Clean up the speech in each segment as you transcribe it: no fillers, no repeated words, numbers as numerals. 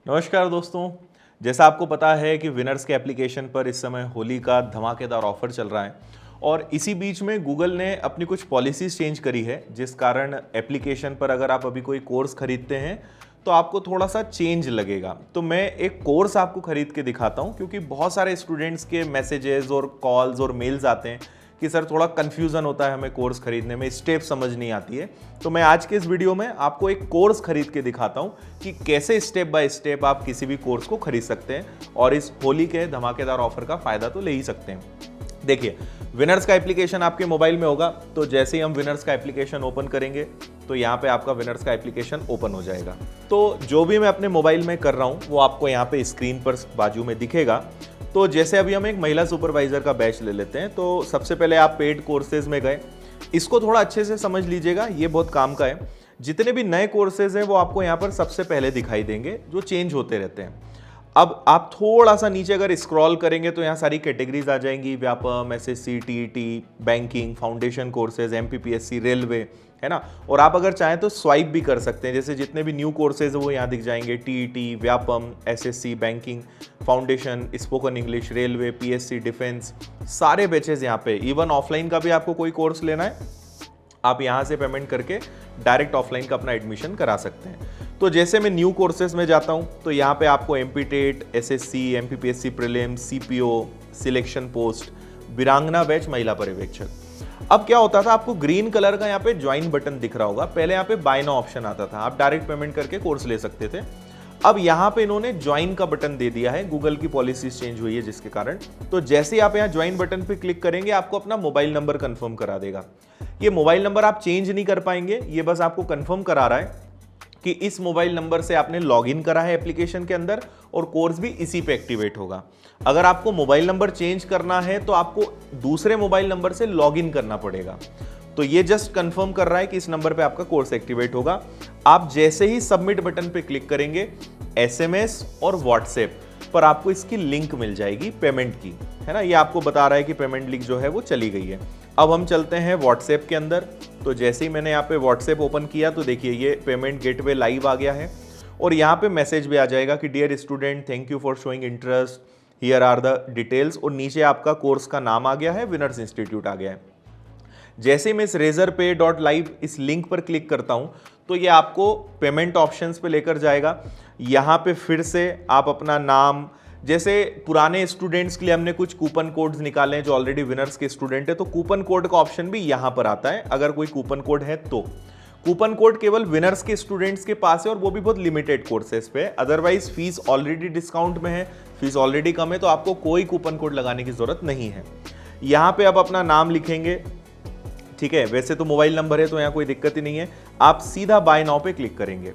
नमस्कार दोस्तों। जैसा आपको पता है कि विनर्स के एप्लीकेशन पर इस समय होली का धमाकेदार ऑफर चल रहा है और इसी बीच में गूगल ने अपनी कुछ पॉलिसीज चेंज करी है, जिस कारण एप्लीकेशन पर अगर आप अभी कोई कोर्स खरीदते हैं तो आपको थोड़ा सा चेंज लगेगा। तो मैं एक कोर्स आपको खरीद के दिखाता हूं, क्योंकि बहुत सारे स्टूडेंट्स के मैसेजेस और कॉल्स और मेल्स आते हैं कि सर थोड़ा कन्फ्यूज़न होता है हमें कोर्स खरीदने में, स्टेप समझ नहीं आती है। तो मैं आज के इस वीडियो में आपको एक कोर्स खरीद के दिखाता हूं कि कैसे स्टेप बाय स्टेप आप किसी भी कोर्स को खरीद सकते हैं और इस होली के धमाकेदार ऑफर का फ़ायदा तो ले ही सकते हैं। देखिए, विनर्स का एप्लीकेशन आपके मोबाइल में होगा, तो जैसे ही हम विनर्स का एप्लीकेशन ओपन करेंगे तो यहाँ पे आपका विनर्स का एप्लीकेशन ओपन हो जाएगा। तो जो भी मैं अपने मोबाइल में कर रहा हूँ वो आपको यहाँ पे स्क्रीन पर बाजू में दिखेगा। तो जैसे अभी हम एक महिला सुपरवाइजर का बैच ले लेते हैं, तो सबसे पहले आप पेड कोर्सेज में गए। इसको थोड़ा अच्छे से समझ लीजिएगा, ये बहुत काम का है। जितने भी नए कोर्सेज हैं वो आपको यहाँ पर सबसे पहले दिखाई देंगे, जो चेंज होते रहते हैं। अब आप थोड़ा सा नीचे अगर स्क्रॉल करेंगे तो यहाँ सारी कैटेगरीज आ जाएंगी: Vyapam, SSC, TET, banking, foundation courses, MPPSC, railway, है ना। और आप अगर चाहें तो स्वाइप भी कर सकते हैं, जैसे जितने भी न्यू कोर्सेज है वो यहाँ दिख जाएंगे: TET, Vyapam, SSC, banking, foundation, spoken English, railway, PSC, defence, सारे बैचेज यहाँ पे। इवन ऑफलाइन का भी आपको कोई कोर्स लेना है, आप यहाँ से पेमेंट करके डायरेक्ट ऑफलाइन का अपना एडमिशन करा सकते हैं। तो जैसे मैं न्यू कोर्सेज में जाता हूँ तो यहाँ पे आपको MP TET, SSC, MPPSC prelims, CPO, selection post, Veerangana batch, महिला पर्यवेक्षक। अब क्या होता था, आपको ग्रीन कलर का यहाँ पे ज्वाइन बटन दिख रहा होगा। पहले यहाँ पे बाय नाउ ऑप्शन आता था, आप डायरेक्ट पेमेंट करके कोर्स ले सकते थे। अब यहाँ पे इन्होंने ज्वाइन का बटन दे दिया है, गूगल की पॉलिसी चेंज हुई है जिसके कारण। तो जैसे ही आप यहाँ ज्वाइन बटन पे क्लिक करेंगे आपको अपना मोबाइल नंबर कंफर्म करा देगा। ये मोबाइल नंबर आप चेंज नहीं कर पाएंगे, ये बस आपको कंफर्म करा रहा है कि इस मोबाइल नंबर से आपने लॉगिन करा है एप्लीकेशन के अंदर और कोर्स भी इसी पे एक्टिवेट होगा। अगर आपको मोबाइल नंबर चेंज करना है तो आपको दूसरे मोबाइल नंबर से लॉगिन करना पड़ेगा। तो ये जस्ट कंफर्म कर रहा है कि इस नंबर पे आपका कोर्स एक्टिवेट होगा। आप जैसे ही सबमिट बटन पे क्लिक करेंगे, एसएमएस और व्हाट्सएप पर आपको इसकी लिंक मिल जाएगी पेमेंट की, है ना। ये आपको बता रहा है कि पेमेंट लिंक जो है वो चली गई है। अब हम चलते हैं व्हाट्सएप के अंदर। तो जैसे ही मैंने यहाँ पे व्हाट्सएप ओपन किया तो देखिए ये पेमेंट गेटवे लाइव आ गया है और यहाँ पे मैसेज भी आ जाएगा कि dear student, thank you for showing interest, here are the details. और नीचे आपका कोर्स का नाम आ गया है, विनर्स इंस्टीट्यूट आ गया है। जैसे मैं इस razorpay.live इस लिंक पर क्लिक करता हूं तो ये आपको पेमेंट ऑप्शंस पे लेकर जाएगा। यहाँ पे फिर से आप अपना नाम, जैसे पुराने स्टूडेंट्स के लिए हमने कुछ कूपन कोड्स निकाले हैं जो ऑलरेडी विनर्स के स्टूडेंट है, तो कूपन कोड का ऑप्शन भी यहाँ पर आता है। अगर कोई कूपन कोड है तो कूपन कोड केवल विनर्स के स्टूडेंट्स के पास है और वो भी बहुत लिमिटेड कोर्सेज पे। अदरवाइज फीस ऑलरेडी डिस्काउंट में है, फीस ऑलरेडी कम है, तो आपको कोई कूपन कोड लगाने की जरूरत नहीं है। यहाँ पे आप अपना नाम लिखेंगे, ठीक है। वैसे तो मोबाइल नंबर है तो यहाँ कोई दिक्कत ही नहीं है। आप सीधा बाय नाउ पे क्लिक करेंगे।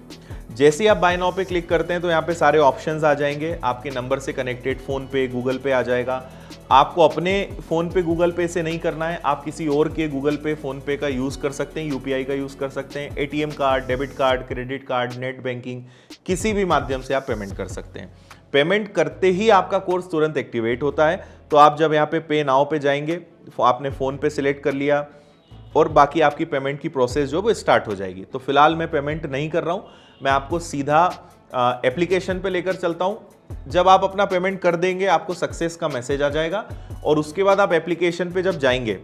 जैसे ही आप बाय नाउ पे क्लिक करते हैं तो यहाँ पे सारे ऑप्शंस आ जाएंगे। आपके नंबर से कनेक्टेड फोन पे, गूगल पे आ जाएगा। आपको अपने फोन पे गूगल पे से नहीं करना है, आप किसी और के गूगल पे, फोन पे का यूज कर सकते हैं, यूपीआई का यूज कर सकते हैं, ATM card, debit card, credit card, net banking, किसी भी माध्यम से आप पेमेंट कर सकते हैं। पेमेंट करते ही आपका कोर्स तुरंत एक्टिवेट होता है। तो आप जब यहाँ पे नाउ पे जाएंगे, आपने फोन पे सिलेक्ट कर लिया और बाकी आपकी पेमेंट की प्रोसेस जो वो स्टार्ट हो जाएगी। तो फिलहाल मैं पेमेंट नहीं कर रहा हूँ, मैं आपको सीधा एप्लीकेशन पे लेकर चलता हूँ। जब आप अपना पेमेंट कर देंगे आपको सक्सेस का मैसेज आ जाएगा और उसके बाद आप एप्लीकेशन पे जब जाएंगे,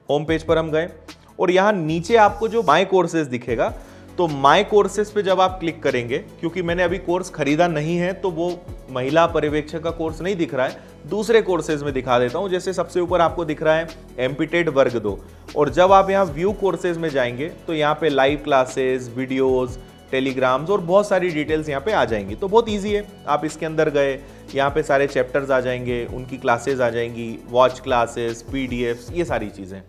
होम पेज पर हम गए और यहाँ नीचे आपको जो माय कोर्सेज दिखेगा, तो माय कोर्सेज पे जब आप क्लिक करेंगे, क्योंकि मैंने अभी कोर्स खरीदा नहीं है तो वो महिला पर्यवेक्षक का कोर्स नहीं दिख रहा है, दूसरे कोर्सेज में दिखा देता हूं। जैसे सबसे ऊपर आपको दिख रहा है एमपीटेट वर्ग 2, और जब आप यहाँ व्यू कोर्सेज में जाएंगे तो यहाँ पे लाइव क्लासेस, वीडियोस, टेलीग्राम्स और बहुत सारी डिटेल्स यहाँ पे आ जाएंगी। तो बहुत ईजी है, आप इसके अंदर गए, यहाँ पे सारे चैप्टर्स आ जाएंगे, उनकी क्लासेस आ जाएंगी, वॉच क्लासेस, पीडीएफ्स, ये सारी चीज़ें।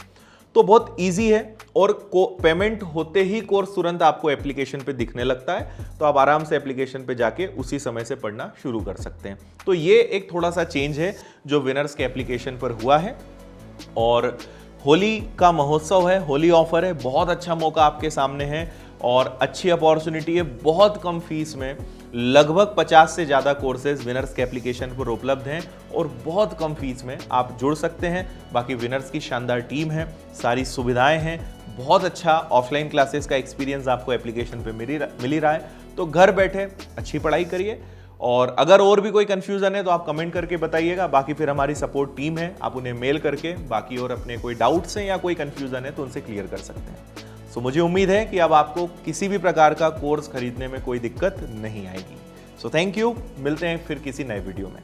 तो बहुत इजी है और पेमेंट होते ही कोर्स तुरंत आपको एप्लीकेशन पे दिखने लगता है। तो आप आराम से एप्लीकेशन पे जाके उसी समय से पढ़ना शुरू कर सकते हैं। तो ये एक थोड़ा सा चेंज है जो विनर्स के एप्लीकेशन पर हुआ है। और होली का महोत्सव है, होली ऑफर है, बहुत अच्छा मौका आपके सामने है और अच्छी अपॉर्चुनिटी है। बहुत कम फीस में लगभग 50 से ज़्यादा कोर्सेज विनर्स के एप्लीकेशन पर उपलब्ध हैं और बहुत कम फीस में आप जुड़ सकते हैं। बाकी विनर्स की शानदार टीम है, सारी सुविधाएं हैं, बहुत अच्छा ऑफलाइन क्लासेस का एक्सपीरियंस आपको एप्लीकेशन पे मिल ही रहा है। तो घर बैठे अच्छी पढ़ाई करिए और अगर और भी कोई कंफ्यूजन है तो आप कमेंट करके बताइएगा, बाकी फिर हमारी सपोर्ट टीम है, आप उन्हें मेल करके बाकी और अपने कोई डाउट्स हैं या कोई कंफ्यूजन है तो उनसे क्लियर कर सकते हैं। सो मुझे उम्मीद है कि अब आपको किसी भी प्रकार का कोर्स खरीदने में कोई दिक्कत नहीं आएगी। सो थैंक यू, मिलते हैं फिर किसी नए वीडियो में।